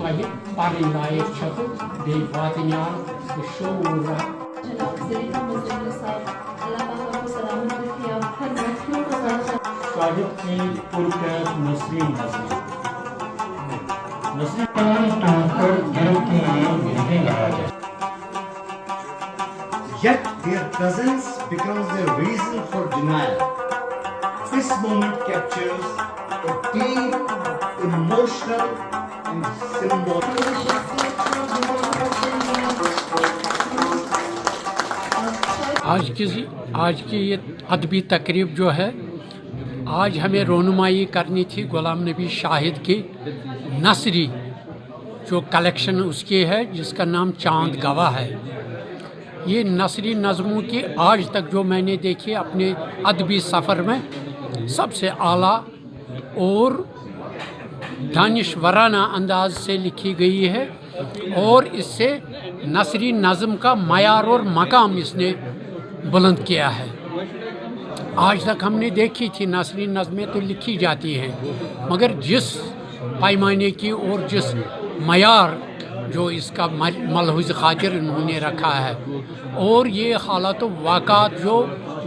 تۄہہِ پَرٕنۍ لایق چھِ تہٕ بیٚیہِ واتنیٛاو تہٕ شعوٗر جناب زرین احمد ضمیری صاحب، اللہ پاک آپ کو سلامت رکھے، آپ ہر محفلوں کو زیادہ صاحب کی پرکیف نثری نظم نثری Yet their presence becomes their reason for denial. This moment captures a deep, emotional and symbolic. آج کی یہ ادبی تقریب جو ہے، آج ہمیں رونمائی کرنی تھی غلام نبی شاہد کی نثری جو کلیکشن اس کی ہے، جس کا نام چاند گواہ ہے۔ یہ نثری نظموں کی آج تک جو میں نے دیکھی اپنے ادبی سفر میں سب سے اعلیٰ اور دانشورانہ انداز سے لکھی گئی ہے، اور اس سے نثری نظم کا معیار اور مقام اس نے بلند کیا ہے۔ آج تک ہم نے دیکھی تھی نثری نظمیں تو لکھی جاتی ہیں، مگر جس پیمانے کی اور جس معیار جو اس کا ملحوظ خاطر انہوں نے رکھا ہے، اور یہ حالات و واقعات جو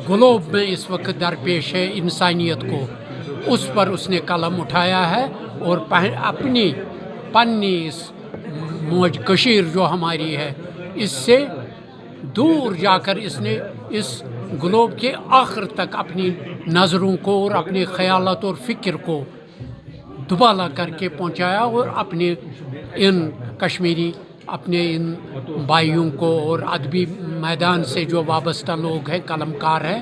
گلوب میں اس وقت درپیش ہے انسانیت کو، اس پر اس نے قلم اٹھایا ہے، اور اپنی اس موج کشیر جو ہماری ہے، اس سے دور جا کر اس نے اس گلوب کے آخر تک اپنی نظروں کو اور اپنے خیالات اور فکر کو دوبالا کر کے پہنچایا، اور اپنے ان کشمیری اپنے ان بھائیوں کو اور ادبی میدان سے جو وابستہ لوگ ہیں، قلم کار ہیں،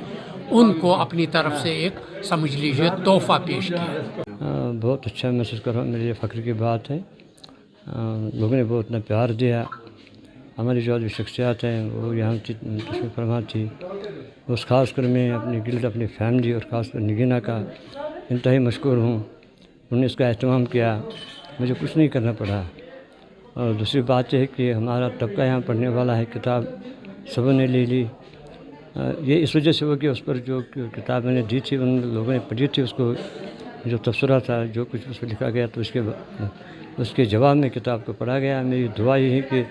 ان کو اپنی طرف سے ایک سمجھ لیجیے تحفہ پیش کیا۔ بہت اچھا محسوس کر رہا ہوں، میرے لیے فخر کی بات ہے۔ لوگوں نے بہت اتنا پیار دیا۔ ہماری جو شخصیات ہیں وہ یہاں کی تشریف فرما تھی، اس خاص کر میں اپنے گلد، اپنی فیملی اور خاص کر نگینا کا انتہائی مشکور ہوں۔ انہوں نے اس کا اہتمام کیا، مجھے کچھ نہیں کرنا پڑا۔ اور دوسری بات یہ ہے کہ ہمارا طبقہ یہاں پڑھنے والا ہے، کتاب سبوں نے لے لی۔ یہ اس وجہ سے ہو کہ اس پر جو کتاب میں نے دی تھی، ان لوگوں نے پڑھی تھی، اس کو جو تبصرہ تھا، جو کچھ اس پہ لکھا گیا، تو اس کے جواب میں کتاب کو پڑھا گیا۔ میری دعا یہ ہے کہ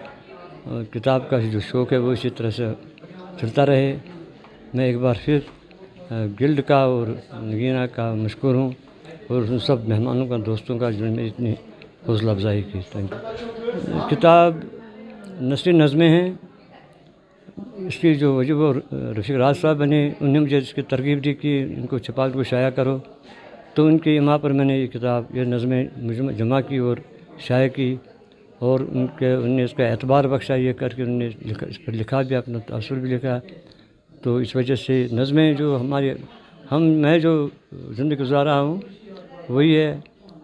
کتاب کا جو شوق ہے وہ اسی طرح سے چلتا رہے۔ میں ایک بار پھر گلڈ کا اور نگینا کا مشکور ہوں، اور ان سب مہمانوں کا، دوستوں کا، جنہوں نے اتنی حوصلہ افزائی کی۔ کتاب نثری نظمیں ہیں۔ اس کی جو وجہ وہ رفیق راج صاحب نے انہوں نے مجھے اس کی ترغیب دی کہ ان کو چھپا کے شائع کرو، تو ان کی اما پر میں نے یہ کتاب، یہ نظمیں جمع کی اور شائع کی، اور انہوں نے اس کا اعتبار بخشا، یہ کر کے انہوں نے اس پر لکھا بھی، اپنا تاثر بھی لکھا۔ تو اس وجہ سے نظمیں جو میں جو زندگی گزار رہا ہوں وہی ہے۔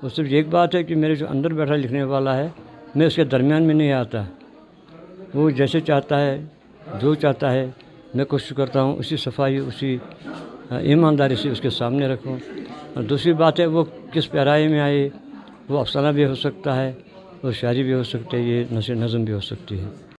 اور صرف ایک بات ہے کہ میرے جو اندر بیٹھا لکھنے والا ہے، میں اس کے درمیان میں نہیں آتا۔ وہ جیسے چاہتا ہے، جو چاہتا ہے، میں کوشش کرتا ہوں اسی صفائی، اسی ایمانداری سے اس کے سامنے رکھوں۔ اور دوسری بات ہے، وہ کس پیرائی میں آئے، وہ افسانہ بھی ہو سکتا ہے، اور شاعری بھی ہو سکتی ہے، یہ نثر نظم بھی ہو سکتی ہے۔